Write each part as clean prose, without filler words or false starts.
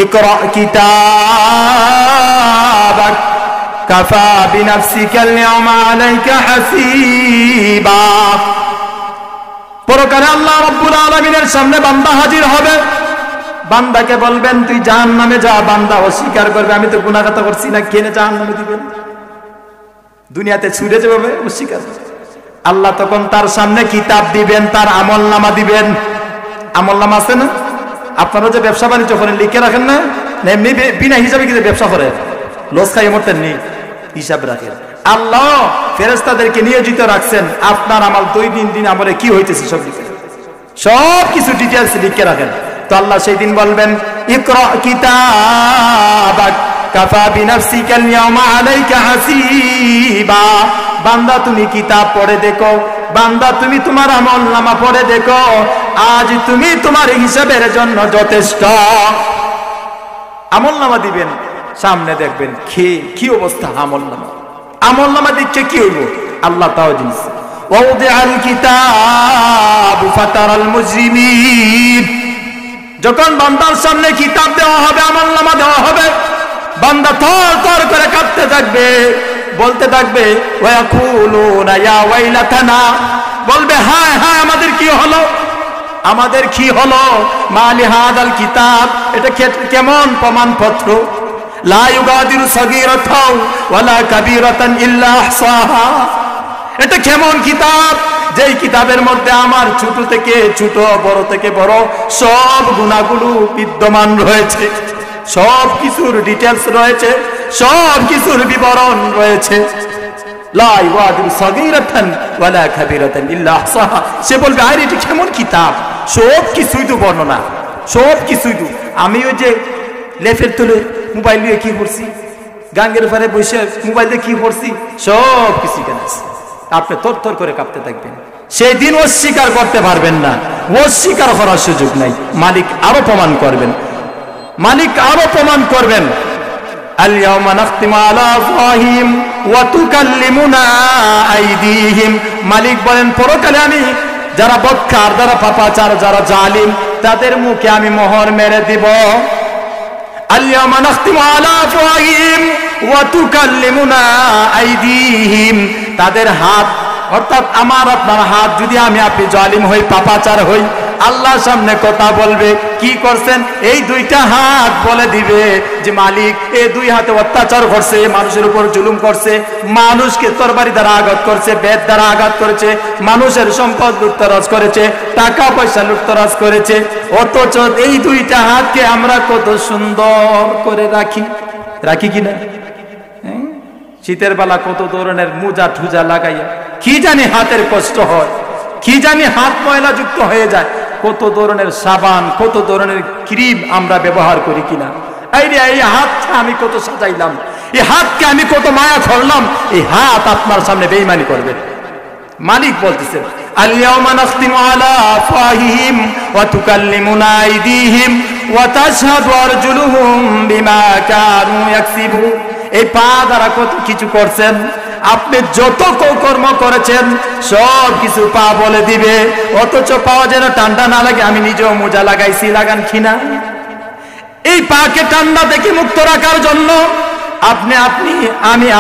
ইকরা কিতাবাক কাফা বিনাফসিকা আল-ইয়াওমা আলাইকা হাসিবা। পরকালে আল্লাহ রাব্বুল আলামিনের সামনে বান্দা হাজির হবে, বান্দাকে বলবেন তুই জাহান্নামে যা। বান্দা অস্বীকার করবে, আমি তো গুনাহ কথা করছি না, কেন জাহান্নামে দিবেন? দুনিয়াতে ছুড়ে যাবে, অস্বীকার। আল্লাহ তখন তার সামনে কিতাব দিবেন, তার আমলনামা দিবেন। আমলনামা আছে না? আপনারা যে ব্যবসা বাণিজ্য করেন লিখে রাখেন না? এমনি বিনা হিসাবে কি ব্যবসা করে লস খাইয়ে মরতেন নি, হিসাব রাখেন। আল্লাহ ফেরেশতাদেরকে নিয়োজিত রাখছেন, আপনার আমল দৈনিক দিন আমলে কি হইতেছে সব লিখে, সব কিছু ডিটেইলস লিখে রাখেন। তো আল্লাহ সেই দিন বলবেন ইকরা কিতাবাক কাফা বিনাফসিকা আল-ইয়াওমা আলাইকা হাসিবা। বান্দা তুমি কিতাব পড়ে দেখো, বান্দা তুমি তোমার আমলনামা পড়ে দেখো, আজ তুমি তোমার হিসাবের জন্য যথেষ্ট। আমলনামা দিবেন, সামনে দেখবেন কি অবস্থা। আমলনামা দেখছে কি হইব, আল্লাহ তাও জিনিস ওয়াউদিআল কিতাব ফাতারাল মুজরিমিন। যখন বান্দার সামনে কিতাব দেওয়া হবে, আমলনামা দেওয়া হবে, বান্দা থর থর করে কাঁপতে থাকবে, বলতে থাকবে ওয়ায়াকুলুনা ইয়া ওয়াইলাতানা, বলবে হায় হায় আমাদের কি হলো, আমাদের কি হলো। মালি হাদাল কিতাব, এটা কেমন প্রমাণপত্র। লা ইউগাদিরু সাগীরাতাও ওয়ালা কাবীরাতান ইল্লা আহসাহা, এটা কেমন কিতাব যেই কিতাবের মধ্যে আমার ছোট থেকে ছোট, বড় থেকে বড় সব গুনাহগুলো বিদ্যমান রয়েছে, সব কিছুর ডিটেইলস রয়েছে, সব কিছুর বিবরণ রয়েছে। লা ইউগাদিরু সাগীরাতান ওয়ালা কাবীরাতান ইল্লা আহসাহা। সে বলবে আরে এটা কেমন কিতাব, সব কিছুই তো বর্ণনা, সব কিছুই তো। আমি ওই যে লেফের তুলে মোবাইল দিয়ে কি করছি, গাঙ্গের পারে বসে মোবাইল দিয়ে কি করছি, সব কিছু কেন আছে। আপনি থরথর করে কাঁপতে থাকবেন। সেই দিন অস্বীকার করতে পারবেন না, অস্বীকার করার সুযোগ নাই। মালিক আরো প্রমাণ করবেন, মালিক আরো প্রমাণ করবেন। আল-ইয়াওমা নাখতিমু আলা আফওয়াহিহিম ওয়া তুকাল্লিমুনা আইদিহিম। মালিক বলেন পরকালে আমি যারা বক্কার, যারা পাপাচার, যারা জালিম, তাদের মুখে আমি মোহর মেরে দিব। আল-ইয়াওমা নাখতিমু আলা আফওয়াহিহিম ওয়া তুকাল্লিমুনা আইদিহিম। তাদের হাত, অর্থাৎ আমার আপনার হাত, যদি আমি আপনি জালিম হই, পাপাচার হই, আল্লাহর সামনে কথা বলবে কি করছেন। এই দুইটা হাত বলে দিবে যে মালিক এই দুই হাতে অত্যাচার করছে, মানুষের উপর জুলুম করছে, মানুষকে তরবারি দ্বারা আঘাত করছে, বেদ দ্বারা আঘাত করেছে, মানুষের সম্পদ লুটতরাজ করেছে, টাকা পয়সা লুটতরাজ করেছে। অথচ এই দুইটা হাতকে আমরা কত সুন্দর করে রাখি কিনা। শীতের বেলা কত ধরনের মোজা ঠুজা লাগাইয়া কি জানি হাতের কষ্ট হয়, কি জানি হাত ময়লা যুক্ত হয়ে যায়, কত ধরনের সাবান, কত ধরনের ক্রিম আমরা ব্যবহার করি কিনা। এই হাতটা আমি কত সাজাইলাম, এই হাতকে আমি কত মায়া করলাম, এই হাত আপনার সামনে বেঈমানি করবে। মালিক বলতেছেন আল-ইয়াওমা নাখতিমু আলা আফওয়াহিহিম ওয়া তুকাল্লিমুনা আইদিহিম ওয়া তাশহাদু আরজুলুহুম বিমা কানু ইয়াকসিবুন। এই পা দ্বারা কত কিছু করছেন, আপনি যত কর্ম করেছেন সব কিছু পা বলে দিবে। অথচ পাওয়া যেন ঠান্ডা না লাগে, আমি নিজেও মোজা লাগাইছি, লাগান কিনা। এই পাকে ঠান্ডা থেকে মুক্ত রাখার জন্য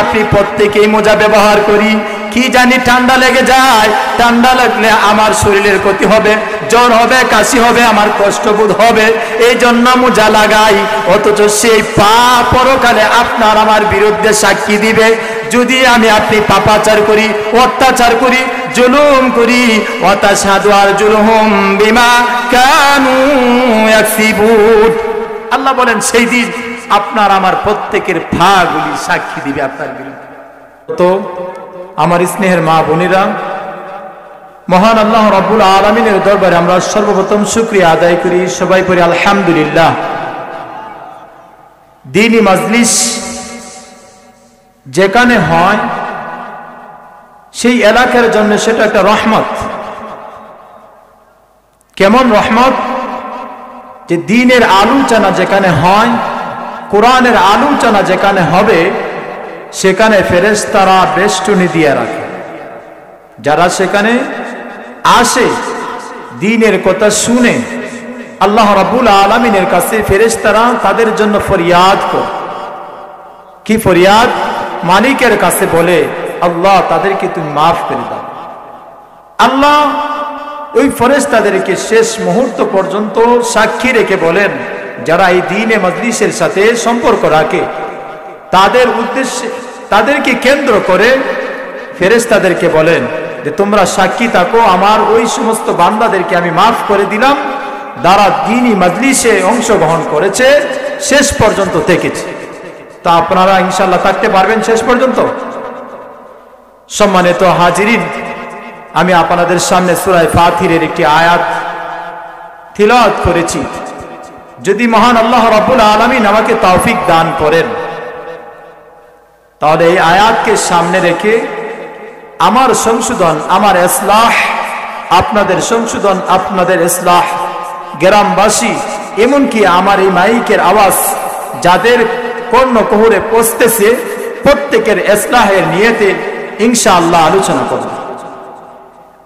আপনি প্রত্যেকেই মোজা ব্যবহার করি। কি জানি ঠান্ডা লেগে যায়, ঠান্ডা লাগলে আমার শরীরের ক্ষতি হবে, জ্বর হবে, কাশি হবে, আমার কষ্টবোধ হবে, এই জন্য মোজা লাগাই। অথচ সেই পা পরকালে আপনার আমার বিরুদ্ধে সাক্ষী দিবে যদি আপনি পাপাচার করি, অত্যাচার করি, জুলুম করি। ওয়াতাশহাদু আরজুলুহুম বিমা কানু ইয়াকসিবুন। আল্লাহ বলেন সেই দিন আপনার আমার প্রত্যেকের পাগুলি সাক্ষী দিবে আপনার বিরুদ্ধে। তো আমার স্নেহের মা বোনেরা, মহান আল্লাহ রাব্বুল আলামিনের দরবারে আমরা সর্বপ্রথম শুকরিয়া আদায় করি, সবাই পড়ি আলহামদুলিল্লাহ। দ্বীনি মাজলিস যেখানে হয় সেই এলাকার জন্য সেটা একটা রহমত। কেমন রহমত? যে দ্বীনের আলোচনা যেখানে হয়, কোরআনের আলোচনা যেখানে হবে, সেখানে ফেরেশতারা বেষ্টনী দিয়ে রাখে। যারা সেখানে আসে, দ্বীনের কথা শুনে, আল্লাহ রাব্বুল আলামিনের কাছে ফেরেশতারা তাদের জন্য ফরিয়াদ করে। কি ফরিয়াদ? মালিকের কাছে বলে, আল্লাহ তাদেরকে তুমি মাফ করে দাও। আল্লাহ ওই ফেরেশতাদেরকে শেষ মুহূর্ত পর্যন্ত সাক্ষী রেখে বলেন, যারা এই দ্বীনে মজলিসের সাথে সম্পর্ক রাখে তাদের উদ্দেশ্যে, তাদেরকে কেন্দ্র করে ফেরেশতাদেরকে বলেন যে তোমরা সাক্ষী থাকো, আমার ওই সমস্ত বান্দাদেরকে আমি মাফ করে দিলাম যারা দ্বীনি মজলিসে অংশগ্রহণ করেছে, শেষ পর্যন্ত থেকেছে। তা আপনারা ইনশাআল্লাহ থাকতে পারবেন শেষ পর্যন্ত? সম্মানিত হাজিরিন, আমি আপনাদের সামনে সূরা ফাতিরের একটি আয়াত তিলাওয়াত করেছি। যদি মহান আল্লাহ রাব্বুল আলামিন আমাকে তৌফিক দান করেন, তাহলে এই আয়াতকে সামনে রেখে আমার সংশোধন, আমার ইসলাহ, আপনাদের সংশোধন, আপনাদের ইসলাহ, গ্রামবাসী, এমনকি আমার এই মাইকের আওয়াজ যাদের কর্ণকুহরে পৌঁছতেছে, প্রত্যেকের ইসলাহের নিয়তে ইনশাআল্লাহ আলোচনা করব।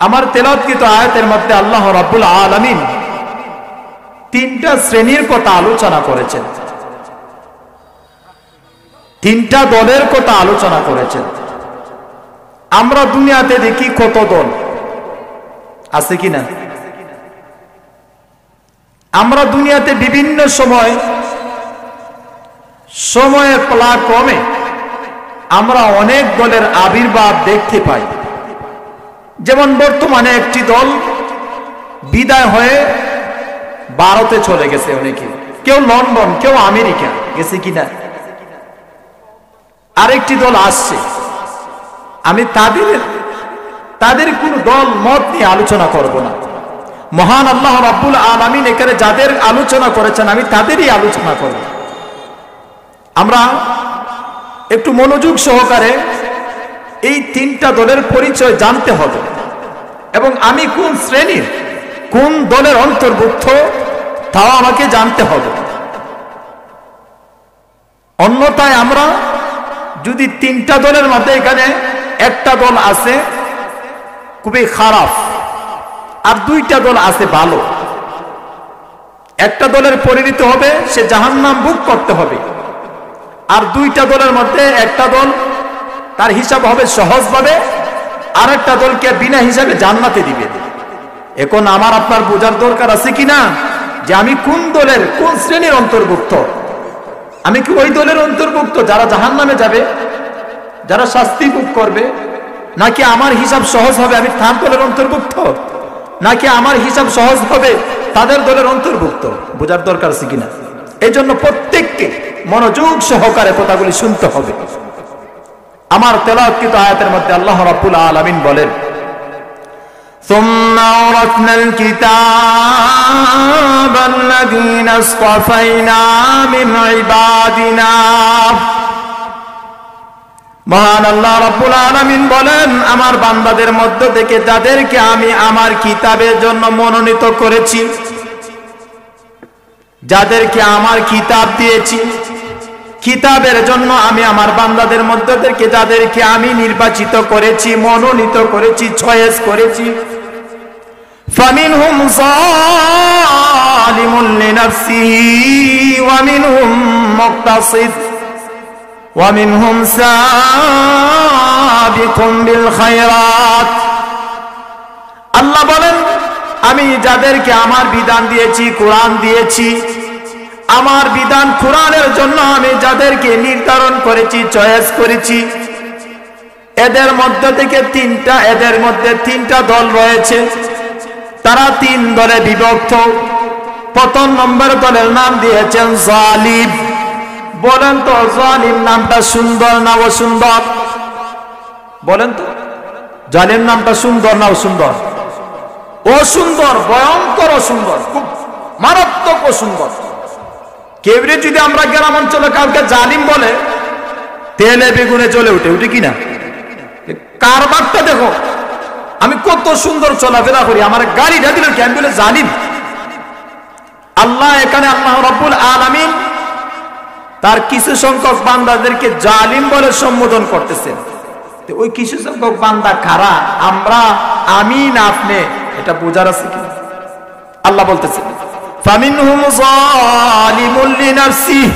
আমার তেলাওয়াতকৃত আয়াতের মধ্যে আল্লাহ রাব্বুল আলামিন তিনটা শ্রেণীর কথা আলোচনা করেছেন, তিনটা দলের কথা আলোচনা করেছেন। আমরা দুনিয়াতে দেখি কত দল আছে কিনা? আমরা দুনিয়াতে বিভিন্ন সময়ের পালাক্রমে আমরা অনেক দলের আবির্ভাব দেখতে পাই। যেমন বর্তমানে একটি দল বিদায় হয়ে ভারতে চলে গেছে, অনেকে, কেউ লন্ডন, কেউ আমেরিকা গেছে কিনা। আরেকটি দল আসছে। আমি তাদের কোন দল মত নিয়ে আলোচনা করব না। মহান আল্লাহ রাব্বুল আলামিন এখানে যাদের আলোচনা করেছেন আমি তাদেরই আলোচনা করব। আমরা একটু মনোযোগ সহকারে এই তিনটা দলের পরিচয় জানতে হবে এবং আমি কোন শ্রেণীর, কোন দলের অন্তর্ভুক্ত তাও আমাকে জানতে হবে। অন্যথায় আমরা যদি তিনটা দলের মধ্যে এখানে একটা দল আছে খুবই খারাপ আর দুইটা দল আছে ভালো, একটা দলের পরিণত হবে সে জাহান্নাম ভোগ করতে হবে, আর দুইটা দলের মধ্যে একটা দল তার হিসাব হবে সহজভাবে, আর একটা দলকে বিনা হিসাবে জান্নাতে দিবে। এখন আমার আপনার বোঝার দরকার আছে কিনা যে আমি কোন দলের, কোন শ্রেণীর অন্তর্ভুক্ত। আমি কি ওই দলের অন্তর্ভুক্ত যারা জাহান্নামে যাবে, যারা শাস্তি ভোগ করবে, নাকি আমার হিসাব সহজ হবে আমি তার দলের অন্তর্ভুক্ত, নাকি আমার হিসাব সহজ হবে তাদের দলের অন্তর্ভুক্ত? বোঝার দরকার আছে কিনা। এই জন্য প্রত্যেককে মনোযোগ সহকারে কথাগুলি শুনতে হবে। আমার তেলাওয়াতকৃত আয়াতের মধ্যে আল্লাহ রাব্বুল আলামিন বলেন, ثم أورثنا الكتاب الذين اصطفينا من عبادنا। মহান আল্লাহ রাব্বুল আলামিন বলেন, আমার বান্দাদের মধ্য থেকে যাদেরকে আমি আমার কিতাবের জন্য মনোনীত করেছি, যাদেরকে আমার কিতাব দিয়েছি, কিতাবের জন্য আমি আমার বান্দাদের মধ্য থেকে যাদেরকে আমি নির্বাচিত করেছি, মনোনীত করেছি, চয়েস করেছি, ফামিনহুম যালিমুন লিনাফসিহি ওয়া মিনহুম মুকতাসিদ ওয়া মিনহুম সাবিকুন বিল খায়রাত। আল্লাহ বলেন, আমি যাদেরকে আমার বিধান দিয়েছি, কোরআন দিয়েছি, আমার বিধান কোরআনের জন্য আমি যাদেরকে নির্ধারণ করেছি, চয়েস করেছি, এদের মধ্যে তিনটা দল রয়েছে। তারা তিন দলে বিভক্ত। প্রথম নম্বর দলের নাম দিয়েছেন জালিম। বলেন তো জালিম নামটা সুন্দর না অসুন্দর? বলেন তো জালিম নামটা সুন্দর না অসুন্দর? অসুন্দর, ভয়ঙ্কর অসুন্দর, খুব মারাত্মক অসুন্দর। কেবরে যদি আমরা গ্রাম অঞ্চলে কাউকে জালিম বলে তেলে বেগুনে চলে উঠে কিনা। কারবারটা দেখো, আমি কত সুন্দর চলাফেরা করি, আমার গাড়িটা দিল কেন বলে জালিম। আল্লাহ এখানে আল্লাহ রাব্বুল আলামিন তার কিছু সংখ্যক বান্দাদেরকে জালিম বলে সম্বোধন করতেছেন। ওই কিছু সংখ্যক বান্দা কারা? আমরা, আমি না আপনি? এটা বোঝার আছে কি? আল্লাহ বলতেছেন, ফামিনহুম যালিমুন লিনাফসিহি,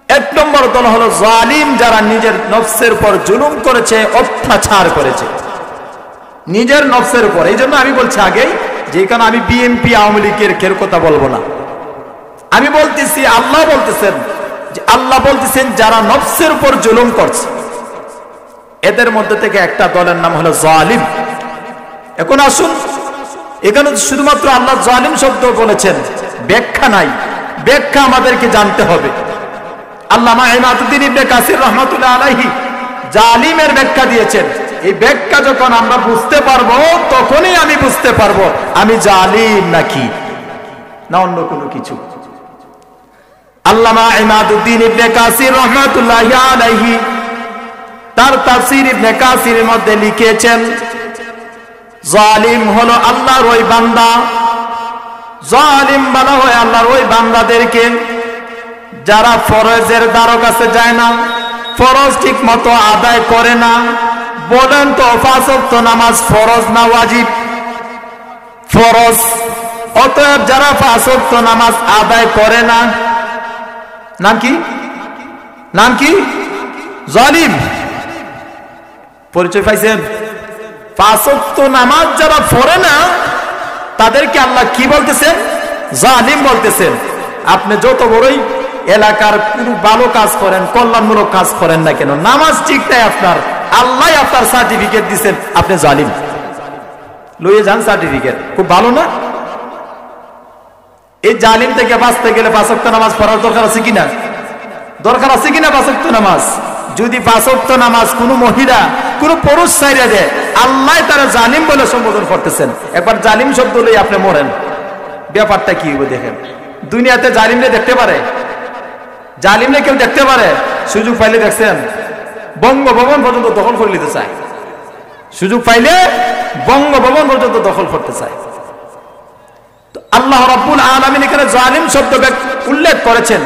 এক নম্বর দল হলো জালিম, যারা নিজের নফসের উপর জুলুম করেছে, অত্যাচার করেছে নিজের নফসের উপর। এই জন্য আমি বলছি আগেই যে এখানে আমি বিএনপি আওয়ামী লীগের কথা বলবো না। আমি বলতেছি আল্লাহ বলতেছেন, যে আল্লাহ বলতেছেন যারা নফসের উপর জুলুম করছে, এদের মধ্যে থেকে একটা দলের নাম হলো জালিম। এখন আসুন, এখানে শুধুমাত্র আল্লাহ জালিম শব্দ বলেছেন, ব্যাখ্যা নাই, ব্যাখ্যা আমাদেরকে জানতে হবে। আল্লামা ইমাদুদ্দিন ইবনে কাসির রাহমাতুল্লাহ আলাইহি জালিমের ব্যাখ্যা দিয়েছেন। এই ব্যাখ্যা যখন আমরা বুঝতে পারবো, তখনই আমি বুঝতে পারবো আমি জালিম নাকি না অন্য কোনো কিছু। আল্লামা ইমাদুদ্দিন ইবনে কাসির রাহমাতুল্লাহ আলাইহি তার তাফসীর ইবনে কাসিরের মধ্যে লিখেছেন, জালিম হলো আল্লাহর ওই বান্দা, জালিম বলা হয় আল্লাহর ওই বান্দাদেরকে যারা ফরজের দ্বারও কাছে যায় না, ফরজ ঠিক মতো আদায় করে না। বলেন তো 5 ওয়াক্ত নামাজ ফরজ না ওয়াজিব? ফরজ। অতএব যারা 5 ওয়াক্ত নামাজ আদায় করে না, নাম কি? নাম কি? জালিম। পরিচয় পাইছেন? 5 ওয়াক্ত নামাজ যারা পড়ে না, তাদেরকে আল্লাহ কি বলতেছেন? জালিম বলতেছেন। আপনি যত বড়ই এলাকার কোন ভালো কাজ করেন, কল্যাণমূলক কাজ করেন না কেন, নামাজ ঠিক নাই আপনার, আল্লাহ আপনার সার্টিফিকেট দিচ্ছেন, আপনি জালিম। লইয়ে যান সার্টিফিকেট, খুব ভালো না? এই জালিম থেকে বাঁচতে গেলে 5 ওয়াক্ত নামাজ পড়ার দরকার আছে কিনা? দরকার আছে কিনা 5 ওয়াক্ত নামাজ? যদি 5 ওয়াক্ত নামাজ কোন মহিলা, কোন পুরুষ ছাইড়া দেয়, আল্লাহ তারা জালিম বলে সম্বোধন করতেছেন। একবার জালিম শব্দ লই আপনি মরেন, ব্যাপারটা কি হবে দেখেন। দুনিয়াতে জালিমরে দেখতে পারে? জালিমরে কেউ দেখতে পারে? সুযোগ পাইলে দেখছেন বঙ্গভবন পর্যন্ত দখল করে নিতে চায়, সুযোগ পাইলে বঙ্গভবন পর্যন্ত দখল করতে চায়। তো আল্লাহ রাব্বুল আলামিন এখানে জালিম শব্দ উল্লেখ করেছেন।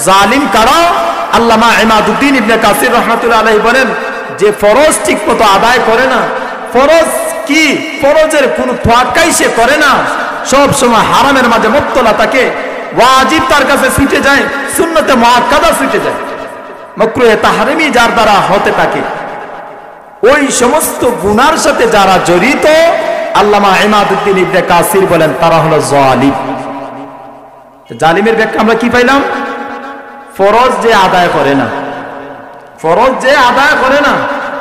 জালিম কারা? আল্লামা ইমাদুদ্দিন ইবনে কাসির রাহমাতুল্লাহ আলাইহি বলেন যে ফরজ ঠিক মতো আদায় করে না। ফরজ কি? ফরজের কোন তোয়াক্কাই সে করে না, সব সময় হারামের মাঝে মুবতলা থাকে, ওয়াজিব তার কাছে ছুটে যায়, সুন্নতে মুআক্কাদা ছুটে যায়, মাকরুহে তাহরিমি যার দ্বারা হতে থাকে, ওই সমস্ত গুনার সাথে যারা জড়িত, আল্লামা ইমাদুদ্দিন ইবনে কাসির বলেন তারা হলো জালিম। জালিমের ব্যাখ্যা আমরা কি পাইলাম? ফরজ যে আদায় করে না, ফরজ যে আদায় করে না,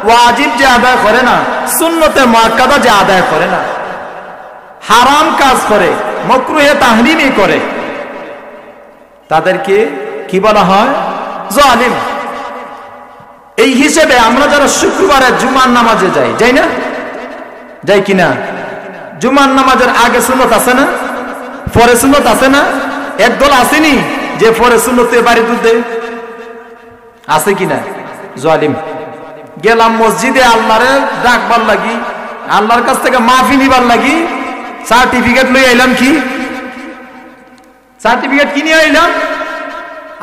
ওয়াজিব যে আদায় করে না, সুন্নতে মুআক্কাদা যে আদায় করে না, হারাম কাজ করে, মাকরুহে তাহরিমি করে, তাদেরকে কি বলা হয়? জালিম। এই হিসেবে আমরা যারা শুক্রবারে জুমার নামাজে যাই না? যাই কিনা? জুমার নামাজের আগে সুন্নত আছে না, পরে সুন্নত আছে না? একদল আসেনি যে পরে সুন্নতে বাড়ি তুলতে, আছে কিনা? জালিম। গেলাম মসজিদে আল্লাহরে ডাকবার লাগি, আল্লাহর কাছ থেকে মাফি নিবার লাগি, সার্টিফিকেট লই আইলাম। কি সার্টিফিকেট কি নিয়ে আইলাম?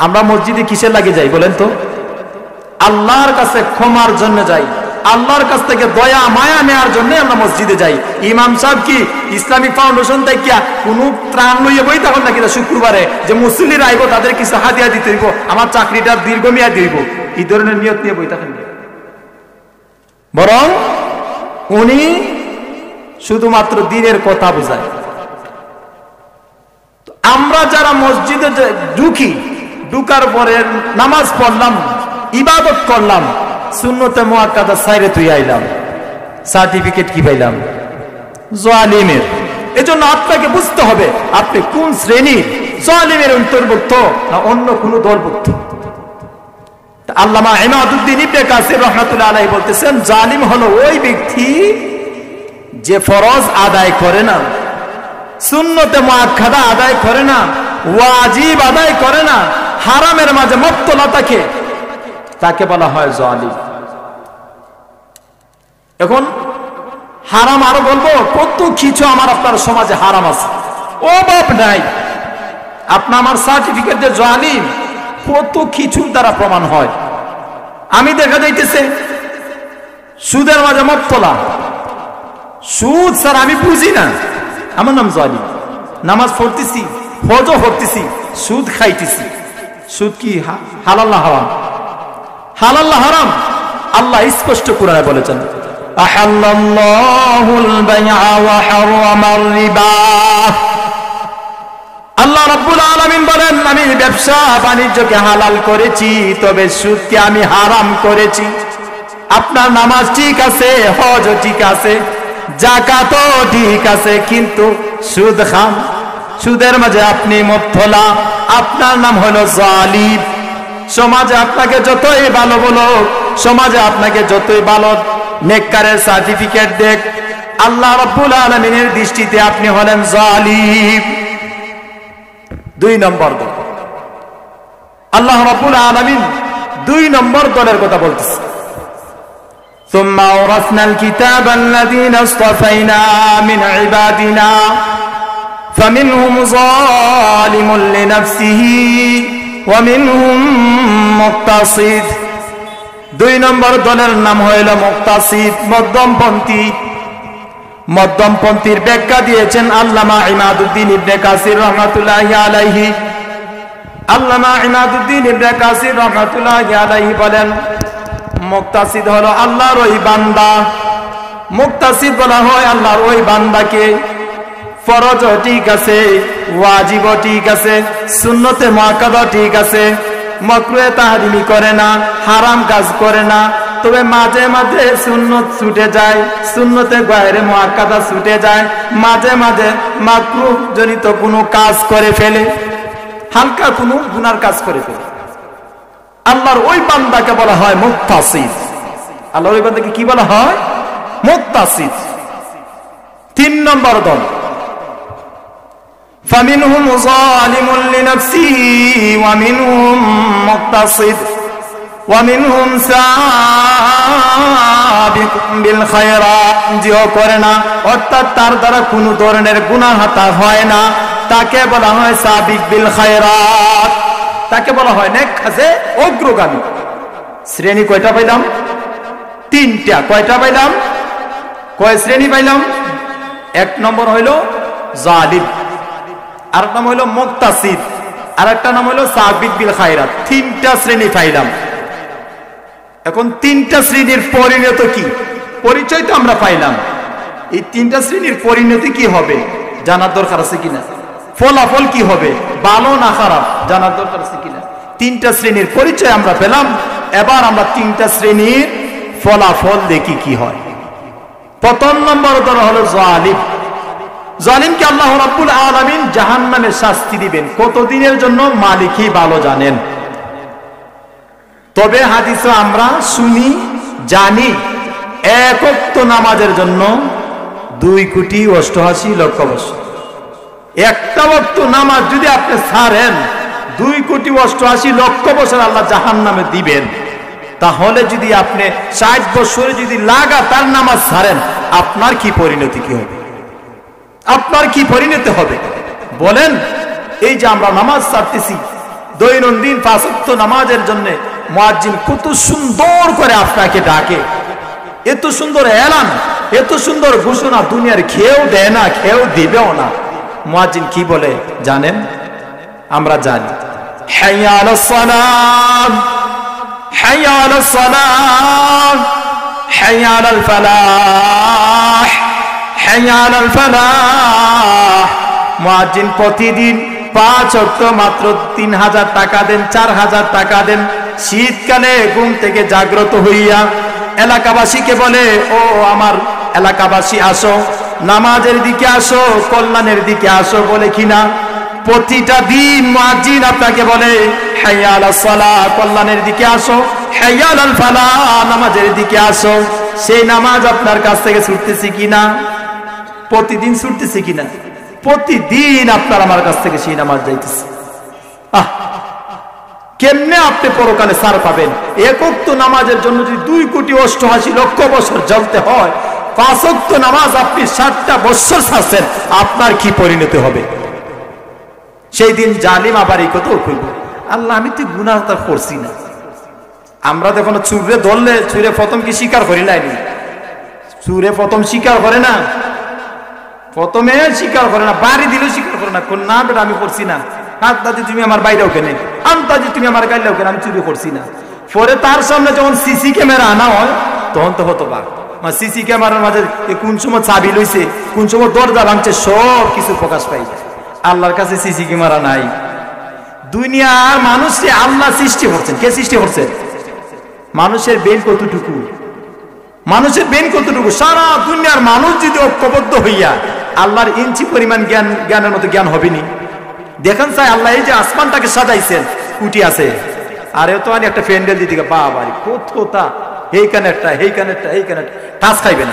আমরা মসজিদে কিসের লাগে যাই বলেন তো? আল্লাহর কাছে ক্ষমার জন্য যাই, আল্লাহর কাছ থেকে দয়া মায়া নেওয়ার জন্য আমরা মসজিদে যাই। ইমাম সাহেব কি ইসলামিক ফাউন্ডেশন থেকে কোন ত্রাণ লইয়ে বই তখন নাকি শুক্রবারে যে মুসলিরা আইব তাদের কিছু হাদিয়া দিতে হইব, আমার চাকরিটা দীর্ঘমেয়াদী হইব, এই ধরনের নিয়ত নিয়ে বই তখন, বরং উনি শুধুমাত্র দিনের কথা বোঝায়। আমরা যারা মসজিদে ঢুকি, ঢুকার পরে নামাজ পড়লাম, ইবাদত করলাম, সুন্নতে মুআক্কাদা সাইরে তুই আইলাম, সার্টিফিকেট কি পাইলাম? জালিমের। এজন্য আপনাকে বুঝতে হবে আপনি কোন শ্রেণীর, জালিমের অন্তর্ভুক্ত না অন্য কোন দলভুক্ত। আল্লামা ইমাদুদ্দিন ইবনে কাসির রাহমাতুল্লাহ আলাইহি বলতেছেন জালিম হলো ওই ব্যক্তি যে ফরজ আদায় করে না, সুন্নতে মুআক্কাদা আদায় করে না, ওয়াজিব আদায় করে না, হারামের মাঝে মুবতলা থাকে, তাকে বলা হয় জালিম। এখন হারাম আরো বলবো, কত কিছু আমার আপনার সমাজে হারাম আছে, অভাব নাই। আপনি আমার সার্টিফিকেট যে জালিম, কত কিছুর দ্বারা প্রমাণ হয়। আমি দেখা যাইতেছে সুদের মাঝে মুবতলা, সুদ স্যার আমি বুঝি না, আমার নাম জালিম। নামাজ পড়তেছি, ফজও পড়তেছি, সুদ খাইতেছি। সুদ কি হালাল না হারাম? হালাল না হারাম? আল্লাহ স্পষ্ট কোরআনে বলেছেন, আহাল্লাল্লাহুল বাইআ ওয়া হারামার রিবা। আল্লাহ রাব্বুল আলামিন বলেন, আমি ব্যবসা বাণিজ্যকে হালাল করেছি, তবে সুদকে আমি হারাম করেছি। আপনার নামাজ ঠিক আছে, হজও ঠিক আছে, যাকাতও ঠিক আছে, কিন্তু সুদ খান, সুদের মাঝে আপনি মুবতলা, আপনার নাম হলো জালিম। সমাজে আপনাকে যতই ভালো বলো, সমাজে আপনাকে যতই ভালো নেককারের সার্টিফিকেট দেখ, আল্লাহ রাব্বুল আলামিনের দৃষ্টিতে আপনি হলেন জালিম। 2 নম্বর দল, আল্লাহ রাব্বুল আলামিন 2 নম্বর দলের কথা বলতেছে। ثم أورثنا الكتاب الذين اصطفينا من عبادنا فمنهم ظالم لنفسه ومنهم مقتصد। 2 নম্বর দলের নাম হইল মুক্তাসিদ, মধ্যমপন্থী। মধ্যমপন্থীর ব্যাখ্যা দিয়েছেন আল্লামা ইমাদউদ্দিন ইবনে কাসির রাহমাতুল্লাহি আলাইহি। আল্লামা ইমাদউদ্দিন ইবনে কাসির রাহমাতুল্লাহি আলাইহি বলেন, মুক্তাসিদ হলো আল্লাহর ওই বান্দা। মুক্তাসিদ বলা হয় আল্লাহর ওই বান্দাকে ফরজও ঠিক আছে, ওয়াজিবও ঠিক আছে, সুন্নতে মুআক্কাদা ঠিক আছে, মাকরুহে তাহরিমি করে না, হারাম কাজ করে না, তবে মাঝে মাঝে সুন্নত ছুটে যায়, সুন্নতে গায়রে মুআক্কাদা ছুটে যায়, মাঝে মাঝে মাকরুহ জনিত কোনো কাজ করে ফেলে, হালকা কোনো গুনার কাজ করে ফেলে। আল্লাহর ওই বান্দাকে বলা হয় মুক্তাসিদ। আল্লাহর ওই বান্দাকে কি বলা হয়? মুক্তাসিদ। 3 নম্বর দল, ফামিনহুম যালিমুন লিনাফসিহি ওয়া মিনহুম মুক্তাসিদ ওয়া মিনহুম সাবিকুন বিল খায়রাত। যেও করে না, অর্থাৎ তার দ্বারা কোনো ধরনের গুনাহ হাতা হয় না, তাকে বলা হয় সাবিক বিল খায়রাত, তাকে বলা হয় নেক কাজে অগ্রগামী। শ্রেণী কয়টা পাইলাম? 3টা। কয়টা পাইলাম? কয় শ্রেণী পাইলাম? 1 নম্বর হইল জালিম, আরেক নাম হইল মুক্তাসিদ, আরেকটা নাম হইল সাবিক বিল খায়রাত। 3টা শ্রেণী পাইলাম। এখন 3টা শ্রেণীর পরিণতি কি? পরিচয় তো আমরা পাইলাম, এই 3টা শ্রেণীর পরিণতি কি হবে জানার দরকার আছে কিনা? ফলাফল কি হবে, ভালো না খারাপ, জানার দরকার আছে কিনা? 3টা শ্রেণীর পরিচয় আমরা পেলাম, এবার আমরা 3টা শ্রেণীর ফলাফল দেখি কি হয়। প্রথম নম্বর দল হলো জালিম। জালিমকে আল্লাহ রাব্বুল আলামিন জাহান্নামে শাস্তি দিবেন। কতদিনের জন্য মালিকই ভালো জানেন। তবে হাদিসে আমরা শুনি জানি, 1 ওয়াক্ত নামাজের জন্য 2,88,00,000 বছর। একটা ওয়াক্ত নামাজ যদি আপনি ছাড়েন, 2,88,00,000 বছর আল্লাহ জাহান্নামে দিবেন। তাহলে যদি আপনি 60 বছরে যদি লাগাতার নামাজ ছাড়েন, আপনার কি পরিণতি কি হবে? আপনার কি পরিণতি হবে বলেন? এই যে আমরা নামাজ ছাড়তেছি, দৈনন্দিন 5 ওয়াক্ত নামাজের জন্য মুয়াজ্জিন কত সুন্দর করে আপনাকে ডাকে, এত সুন্দর এলান, এত সুন্দর ঘোষণা দুনিয়ার কেউ দেয় না, কেউ দিবেও না। মুয়াজ্জিন কি বলে জানেন? আমরা জানি, হাইয়া আলাস সালাম, হাইয়া আলাস সালাম, হাইয়া আলাল ফালাহ, হাইয়া আলাল ফালাহ। মুয়াজ্জিন প্রতিদিন 5 ওয়াক্ত মাত্র 3,000 টাকা দেন, 4,000 টাকা দেন। শীতকালে ঘুম থেকে জাগ্রত হইয়া এলাকাবাসীকে বলে, ও আমার এলাকাবাসী আসো, নামাজের দিকে আসো, কল্যাণের দিকে আসো, বলে কিনা? প্রতিটা দিন মুয়াজ্জিন আপনাকে বলে, হাইয়া আলাস সালাহ, কল্যাণের দিকে আসো, হাইয়া আলাল ফালাহ, নামাজের দিকে আসো। সেই নামাজ আপনার কাছ থেকে ছুটতেছে কিনা? প্রতিদিন ছুটতেছে কিনা? প্রতিদিন আপনার আমার কাছ থেকে সেই নামাজ যাইতেছে। কেমনে আপনি পরকালে ছাড় পাবেন? 1 ওয়াক্ত নামাজের জন্য যদি 2,88,00,000 বছর জ্বলতে হয়, 5 ওয়াক্ত নামাজ আপনি 60টা বছর ছাড়ছেন, আপনার কি পরিণতি হবে? সেই দিন জালিম আবার এই কথা কইব, আল্লাহ আমি তো গুনাহ তা করছি না। আমরা তো এখনো চুরে ধরলে চুরে প্রথম কি স্বীকার করি নাইনি? চুরে প্রথম স্বীকার করে না, প্রথমে স্বীকার করে না, বাড়ি দিলেও স্বীকার করে না, না বেটা আমি করছি না, আন্তাজি তুমি আমার বাইরেও কেনে, আন্তাজি তুমি আমার গাইলেও কেন, আমি চুরি করছি না। পরে তার সামনে যখন সিসি ক্যামেরা আনা হয় তখন তো হতো বা সিসি ক্যামেরার মাঝে কোন সময় চাবি লইছে, কোন সময় দরজা ভাঙছে, সব কিছু প্রকাশ পাই। আল্লাহর কাছে সিসি ক্যামেরা নাই। দুনিয়ার মানুষে আল্লাহ সৃষ্টি করছেন, কে সৃষ্টি করছেন? মানুষের বেন কতটুকু, মানুষের বেন কতটুকু? সারা দুনিয়ার মানুষ যদি ঐক্যবদ্ধ হইয়া আল্লাহর ইঞ্চি পরিমাণ জ্ঞানের মতো জ্ঞান হবেনি। দেখেন চাই আল্লাহ এই যে আসমানটাকে সাজাইছেন, কুটি আছে, আরে তো একটা প্যান্ডেল দিদি বাবা কোথা, এইখানে একটা, এইখানে একটা, এইখানে একটা, টাচ খাইবেন,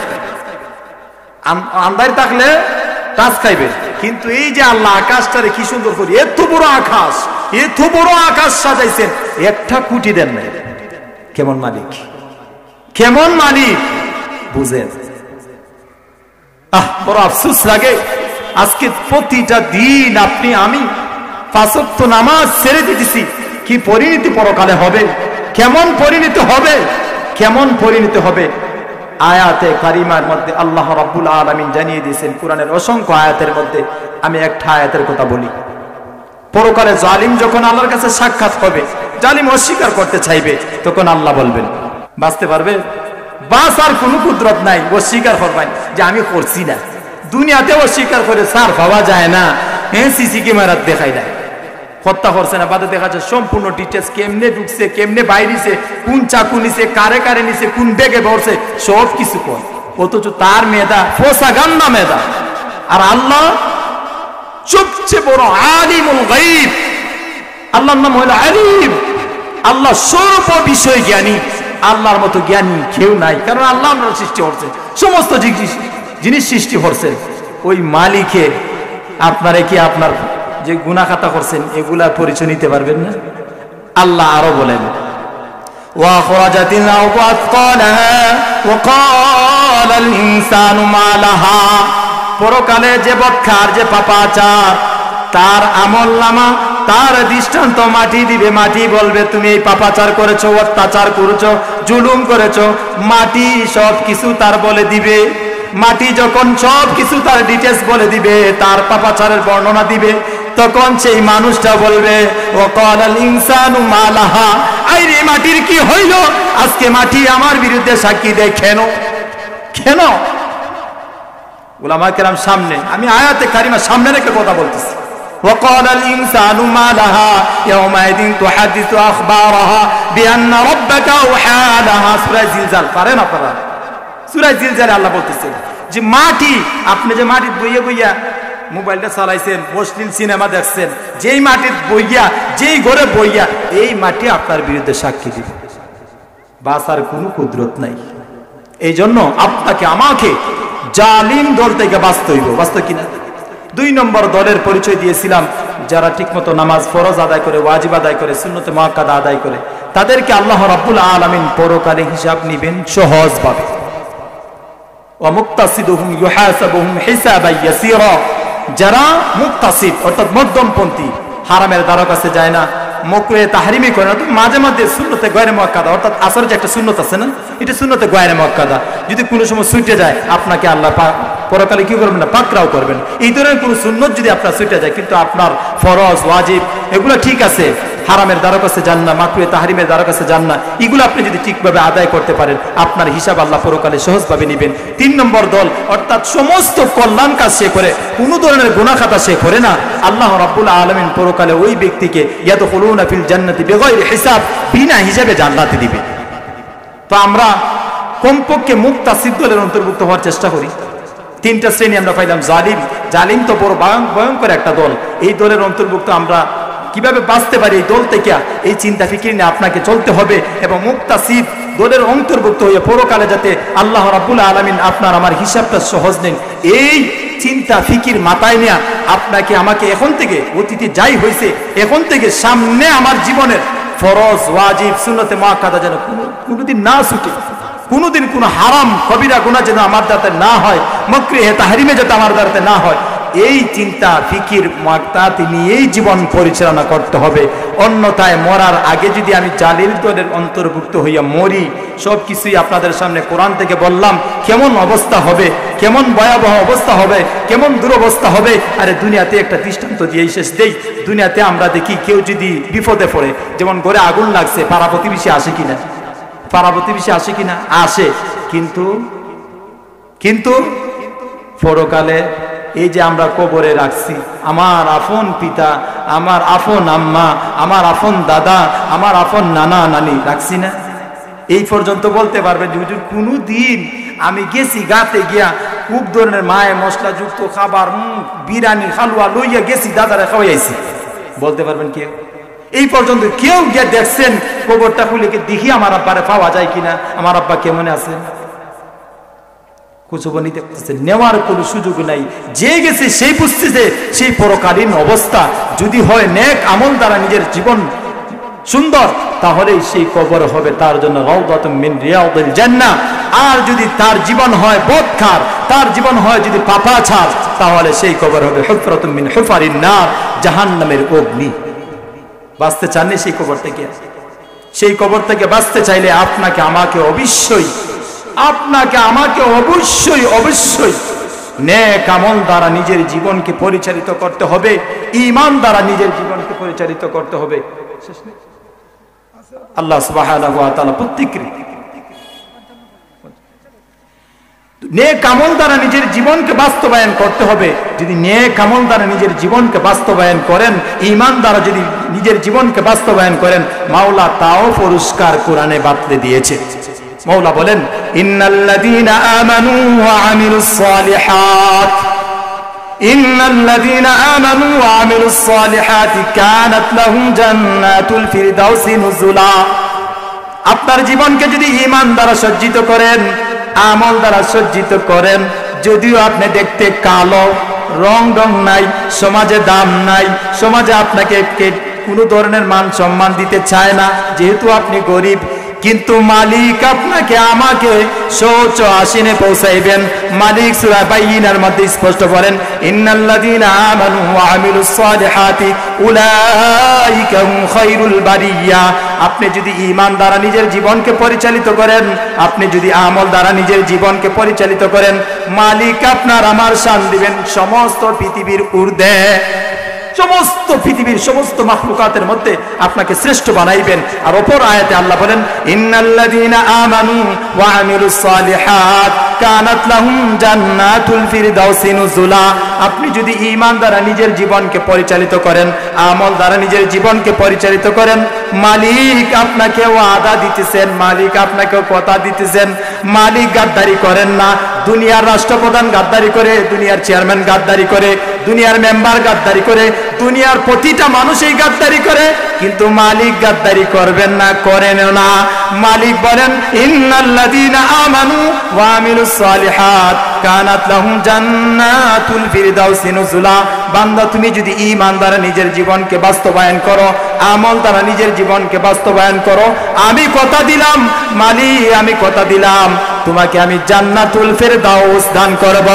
আন্দার থাকলে টাচ খাইবেন। কিন্তু এই যে আল্লাহ আকাশটারে কি সুন্দর করে, এত বড় আকাশ, এত বড় আকাশ সাজাইছেন, একটা কুটি দেন নাই। কেমন মালিক, কেমন মালিক বুঝেন। বড় আফসোস লাগে আজকে প্রতিটা দিন আপনি আমি 5 ওয়াক্ত নামাজ ছেড়ে দিতেছি। কি পরিণতি পরকালে হবে, কেমন পরিণতি হবে, কেমন পরিণতি হবে। আয়াতে কারিমার মধ্যে আল্লাহ রাব্বুল আলামিন জানিয়ে দিয়েছেন, কোরআনের অসংখ্য আয়াতের মধ্যে আমি একটা আয়াতের কথা বলি। পরকালে জালিম যখন আল্লাহর কাছে সাক্ষাৎ হবে, জালিম অস্বীকার করতে চাইবে, তখন আল্লাহ বলবেন বাঁচতে পারবে, বাস আর কোনো কুদরত নাই, অস্বীকার করবেন যে আমি করছি না। দুনিয়াতে অস্বীকার করে সার পাওয়া যায় না, সিসি ক্যামেরা দেখাই দেয়, হত্যা করছে না, বাদে দেখা যায় সম্পূর্ণ ডিটেলস, কেমনে ঢুকছে, কেমনে বাইরেছে, কোন চাকু নিছে, কারে কারে নিছে, কোন বেগে ভরছে, সব কিছু কর। অথচ তার মেধা ফোসা গান্না মেধা। আর আল্লাহ সবচেয়ে বড় আলিমুল গায়ব, আল্লাহর নাম হলো আলিম। আল্লাহ সর্ব বিষয় জ্ঞানী, আল্লাহর মতো জ্ঞানী কেউ নাই। কারণ আল্লাহ আমরা সৃষ্টি করছে, সমস্ত জিনিস সৃষ্টি করছে ওই মালিকে। আপনারা কি আপনার যে গুনাহ খাতা করছেন এগুলা পরিচয় নিতে পারবেন না? আল্লাহ আরো বলেন, ওয়া খরাজাতিল আরদু আথকালাহা ওয়া ক্বালাল ইনসানু মা লাহা। পরকালে যে বদখার, যে পাপাচার, তার আমলনামা, তার দৃষ্টান্ত মাটি দিবে। মাটি বলবে তুমি এই পাপাচার করেছো, অত্যাচার করেছো, জুলুম করেছো। মাটি সব কিছু তার বলে দিবে। মাটি যখন সব কিছু তার ডিটেলস বলে দিবে, তার পাপাচারের বর্ণনা দিবে, তখন সেই মানুষটা বলবে ওয়াকালাল ইনসানু মা লাহা, আইরে মাটির কি হইল, আজকে মাটি আমার বিরুদ্ধে সাক্ষী দেয় কেন? কেন? উলামা কেরাম সামনে, আমি আয়াতে কারিমা সামনে রেখে কথা বলতেছি। ওয়াকালাল ইনসানু মা লাহা ইয়াওমাইদিন তুহাদ্দিসু আখবারাহা বিআন্না রাব্বাকা আওহা লাহা। সূরা জিলজাল পারেন আপনারা? সূরা জিলজালে আল্লাহ বলতেছেন যে মাটি, আপনি যে মাটি বইয়া বইয়া মোবাইলটা চালাইছেন, মুসলিম সিনেমা দেখছেন, যেই মাটির বইয়া, যেই ঘরে বইয়া, এই মাটি আপনার বিরুদ্ধে সাক্ষী দিবে। বাঁচার কোনো কুদরত নাই। এই জন্য আপনাকে আমাকে জালিম দল থেকে বাঁচতে হইব। বাঁচতে কিনা? 2 নম্বর দলের পরিচয় দিয়েছিলাম, যারা ঠিকমতো নামাজ ফরজ আদায় করে, ওয়াজিব আদায় করে, সুন্নতে মুআক্কাদা আদায় করে, তাদেরকে আল্লাহ রাব্বুল আলামিন পরকালে হিসাব নিবেন সহজভাবে। ওয়া মুক্তাসিদুহুম ইউহাসাবুহুম হিসাবান ইয়াসীরা। যারা মুক্তাসিদ অর্থাৎ মধ্যমপন্থী, হারামের দ্বারা কাছে যায় না, মাকরুহে তাহরিমি করে না, তো মাঝে মাঝে সুন্নতে গয়রে মুআক্কাদা, অর্থাৎ আসরের যে একটা সুন্নত আছে না, এটা সুন্নতে গয়রে মুআক্কাদা, যদি কোনো সময় ছুটে যায় আপনাকে আল্লাহ পরকালে কি করবেন না, পাকড়াও করবেন। এই ধরনের কোনো সুন্নত যদি আপনার ছুটে যায়, কিন্তু আপনার ফরজ ওয়াজিব এগুলো ঠিক আছে, হারামের দ্বারা কাছে যান না, মাকরুহে তাহরিমের দ্বারা কাছে যান না, এগুলো আপনি যদি ঠিকভাবে আদায় করতে পারেন, আপনার হিসাব আল্লাহ পরকালে সহজভাবে নেবেন। 3 নম্বর দল, অর্থাৎ সমস্ত কল্যাণ কাজ সে করে, কোনো ধরনের গুনাহ খাতা সে করে না, আল্লাহ রাব্বুল আলামিন পরকালে ওই ব্যক্তিকে ইয়াদখুলুনা ফিল জান্নাতি বিগাইরি হিসাব, বিনা হিসাবে জান্নাতে দিবে। তো আমরা কমপক্ষে মুক্তাসিদ দলের অন্তর্ভুক্ত হওয়ার চেষ্টা করি। 3টা শ্রেণী আমরা পাইলাম। জালিম, জালিম তো বড় ভয়ঙ্কর একটা দল। এই দলের অন্তর্ভুক্ত আমরা কিভাবে বাঁচতে পারি এই দল থেকে, এই চিন্তা ফিকির নিয়ে আপনাকে চলতে হবে। এবং মুক্তাসিদ দলের অন্তর্ভুক্ত হয়ে পরকালে যাতে আল্লাহ রাব্বুল আলামিন আপনার আমার হিসাবটা সহজ নেন, এই চিন্তা ফিকির মাথায় নিয়ে আপনাকে আমাকে এখন থেকে, অতীতে যাই হয়েছে, এখন থেকে সামনে আমার জীবনের ফরজ ওয়াজিব সুন্নতে মুআক্কাদা যেন কোনোদিন না ছুটে, কোনোদিন কোনো হারাম কবিরা গুনাহ যেন আমার দ্বারাতে না হয়, মাকরুহে তাহরিমে যাতে আমার দ্বারাতে না হয়, এই চিন্তা ফিকির মাকতাত নিয়েই জীবন পরিচালনা করতে হবে। অন্যথায় মরার আগে যদি আমি জালিল দলের অন্তর্ভুক্ত হইয়া মরি, সব কিছুই আপনাদের সামনে কোরআন থেকে বললাম, কেমন অবস্থা হবে, কেমন ভয়াবহ অবস্থা হবে, কেমন দুরবস্থা হবে। আরে দুনিয়াতে একটা দৃষ্টান্ত দিয়ে শেষ দেই। দুনিয়াতে আমরা দেখি কেউ যদি বিপদে পড়ে, যেমন ঘরে আগুন লাগছে, পাড়া প্রতিবেশী আসে কিনা? পাড়া প্রতিবেশী আসে কিনা? আসে। কিন্তু পরকালে এই যে আমরা কবরে রাখছি আমার আপন পিতা, আমার আপন আম্মা, আমার আপন দাদা, আমার আপন নানা নানি, রাখছি না? এই পর্যন্ত বলতে পারবেন যে হুজুর কোনো দিন আমি গেছি গাতে গিয়া খুব ধরনের মায়ে মশলাযুক্ত খাবার, বিরিয়ানি, হালুয়া লইয়া গেছি, দাদারা খাওয়াইছি, বলতে পারবেন কেউ? এই পর্যন্ত কেউ গিয়ে দেখছেন কবরটা খুলে দেখি আমার আব্বারে পাওয়া যায় কিনা, আমার আব্বা কেমন আছে? খোঁজখবর নিতে পারছেন? নেওয়ার কোনো সুযোগ নাই। যে গেছে সেই বুঝতেছে সেই পরকালীন অবস্থা। যদি হয় নেক আমল দ্বারা নিজের জীবন সুন্দর, তাহলে সেই কবর হবে তার জন্য রাউদাতুম মিন রিয়াদিল জান্নাহ। আর যদি তার জীবন হয় বদকার, তার জীবন হয় যদি পাপাচার, তাহলে সেই কবর হবে হুফরাতুম মিন হুফারিন নার, জাহান্নামের অগ্নি। বাঁচতে চাননি সেই কবর থেকে? সেই কবর থেকে বাঁচতে চাইলে আপনাকে আমাকে অবশ্যই নেক আমল দ্বারা নিজের জীবনকে পরিচালিত করতে হবে, ঈমান দ্বারা নিজের জীবনকে পরিচালিত করতে হবে। আল্লাহ সুবহানাহু ওয়া তাআলা প্রত্যেককে নেক আমল দ্বারা নিজের জীবনকে বাস্তবায়ন করতে হবে। যদি নেক আমল দ্বারা নিজের জীবনকে বাস্তবায়ন করেন, ঈমান দ্বারা যদি নিজের জীবনকে বাস্তবায়ন করেন, মাওলা তাও পুরস্কার কোরআনে বাতলে দিয়েছে। মাওলা বলেন, ইন্নাল্লাযীনা আমানু ওয়া আমিলুস সালিহাত, ইন্নাল্লাযীনা আমানু ওয়া আমিলুস সালিহাতি কানাত লাহুম জান্নাতুল ফিরদাউসি নুজুলা। আপনার জীবনকে যদি ঈমান দ্বারা সজ্জিত করেন, আমল দ্বারা সজ্জিত করেন, যদিও আপনি দেখতে কালো, রং নাই, সমাজে দাম নাই, সমাজে আপনাকে কোনো ধরনের মান সম্মান দিতে চায় না, যেহেতু আপনি গরিব, কিন্তু মালিক আপনাকে আমাকে সৌচ আসিনে পৌঁছাইবেন। মালিক সূরা বাইয়িনার মধ্যে স্পষ্ট বলেন, ইন্নাল্লাযীনা আমানু ওয়া আমিলুস সালিহাতি উলাইকা হুম খায়রুল বারিয়া। আপনি যদি ঈমান দ্বারা নিজের জীবনকে পরিচালিত করেন, আপনি যদি আমল দ্বারা নিজের জীবনকে পরিচালিত করেন, মালিক আপনার আমার শান দিবেন সমস্ত পৃথিবীর ঊর্ধ্বে, সমস্ত পৃথিবীর সমস্ত মাখলুকাতের মধ্যে আপনাকে শ্রেষ্ঠ বানাইবেন। আর অপর আয়াতে আল্লাহ বলেন, ইন্নাল্লাযীনা আমানু ওয়া আমিলুস সালিহাত কানাত লাহুম জান্নাতুল ফিরদাউসি নুজুলা। আপনি যদি ঈমান দ্বারা নিজের জীবনকে পরিচালিত করেন, আমল দ্বারা নিজের জীবনকে পরিচালিত করেন, মালিক আপনাকে ওয়াদা দিতেছেন, মালিক আপনাকে কথা দিতেছেন। মালিক গাদ্দারি করেন না। দুনিয়ার রাষ্ট্রপ্রধান গাদ্দারি করে, দুনিয়ার চেয়ারম্যান গাদ্দারি করে, দুনিয়ার মেম্বার গাদ্দারি করে, দুনিয়ার প্রতিটা মানুষই গাদ্দারি করে, কিন্তু মালিক গাদ্দারি করবেন না, করেন না। মালিক বলেন, ইন্নাল্লাযীনা আমানু ওয়া আমিলুস সালিহাত কানাত লাহুম জান্নাতুল ফিরদাউসি নুজুলা। বান্দা, তুমি যদি ঈমান দ্বারা নিজের জীবনকে বাস্তবায়ন করো, আমল দ্বারা নিজের জীবনকে বাস্তবায়ন করো, আমি কথা দিলাম মালিক, আমি কথা দিলাম তোমাকে আমি জান্নাতুল ফিরদাউস দান করব।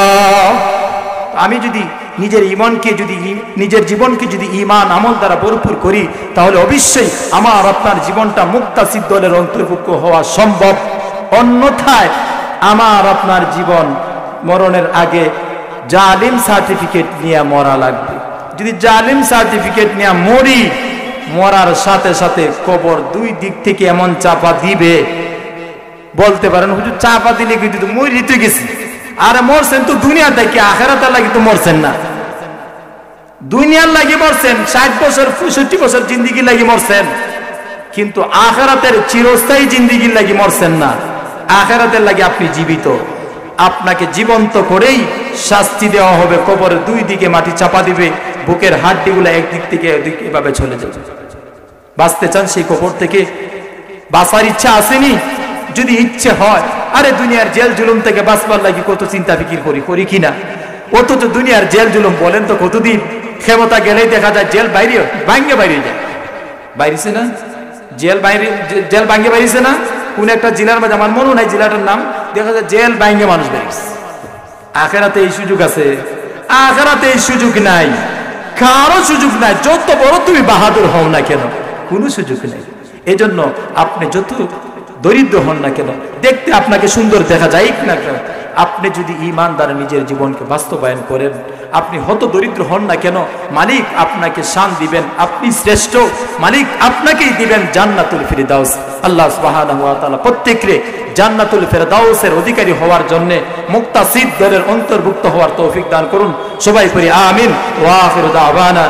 আমি যদি নিজের ঈমানকে যদি নিজের জীবনকে যদি ঈমান আমল দ্বারা ভরপুর করি, তাহলে অবশ্যই আমার আপনার জীবনটা মুক্তাসিদ দলের অন্তর্ভুক্ত হওয়া সম্ভব। অন্যথায় আমার আপনার জীবন মরণের আগে জালিম সার্টিফিকেট নিয়ে মরা লাগবে। যদি জালিম সার্টিফিকেট নিয়ে মরি, মরার সাথে সাথে কবর দুই দিক থেকে এমন চাপা দিবে, বলতে পারেন হুজুর চাপা দিলে কিন্তু মরিতে গেছি। আরে মরছেন তো দুনিয়া থেকে, আখিরাতের লাগি তো মরছেন না। দুনিয়ার লাগি মরছেন, 60 বছর 65 বছর জিন্দেগি লাগি মরছেন, কিন্তু আখিরাতের চিরস্থায়ী জিন্দেগির লাগি মরছেন না। আখিরাতের লাগি আপনি জীবিত। আপনাকে জীবন্ত করেই শাস্তি দেওয়া হবে। কবরের দুই দিকে মাটি চাপা দিবে, বুকের হাড্ডিগুলো একদিক থেকে ওদিক এভাবে চলে যাবে। বাঁচতে চান সেই কবর থেকে? বাঁচার ইচ্ছা আসেনি? যদি ইচ্ছে হয়, আরে দুনিয়ার জেল জুলুম থেকে বাঁচবার লাগি কত চিন্তা ফিকির করি কিনা? অথচ দুনিয়ার জেল জুলুম বলেন তো কতদিন? ক্ষমতা গেলেই দেখা যায় জেল বাইরে যায়। বাইরেছে না জেল, জেল ভাঙ্গে বাইরেছে না? কোন একটা জেলার মধ্যে, আমার মনে নাই জেলাটার নাম, দেখা যায় জেল ভাঙ্গে মানুষ বেরিয়েছে। আখিরাতে এই সুযোগ আছে। আখিরাতে এই সুযোগ নাই, কারো সুযোগ নাই। যত বড় তুমি বাহাদুর হও না কেন, কোনো সুযোগ নেই। এজন্য আপনি যত দরিদ্র হন না কেন, দেখতে আপনাকে সুন্দর দেখা যায় না কেন, আপনি যদি ঈমানদার নিজের জীবনকে বাস্তবায়ন করেন, আপনি হত দরিদ্র হন না কেন, মালিক আপনাকে শান দিবেন, আপনি শ্রেষ্ঠ, মালিক আপনাকেই দিবেন জান্নাতুল ফিরদাউস। আল্লাহ সুবহানাহু ওয়া তাআলা প্রত্যেককে জান্নাতুল ফিরদাউসের অধিকারী হওয়ার জন্য মুক্তাসিদ দলের অন্তর্ভুক্ত হওয়ার তৌফিক দান করুন। সবাই করি আমিন। ওয়া আখিরু দাওয়ানা।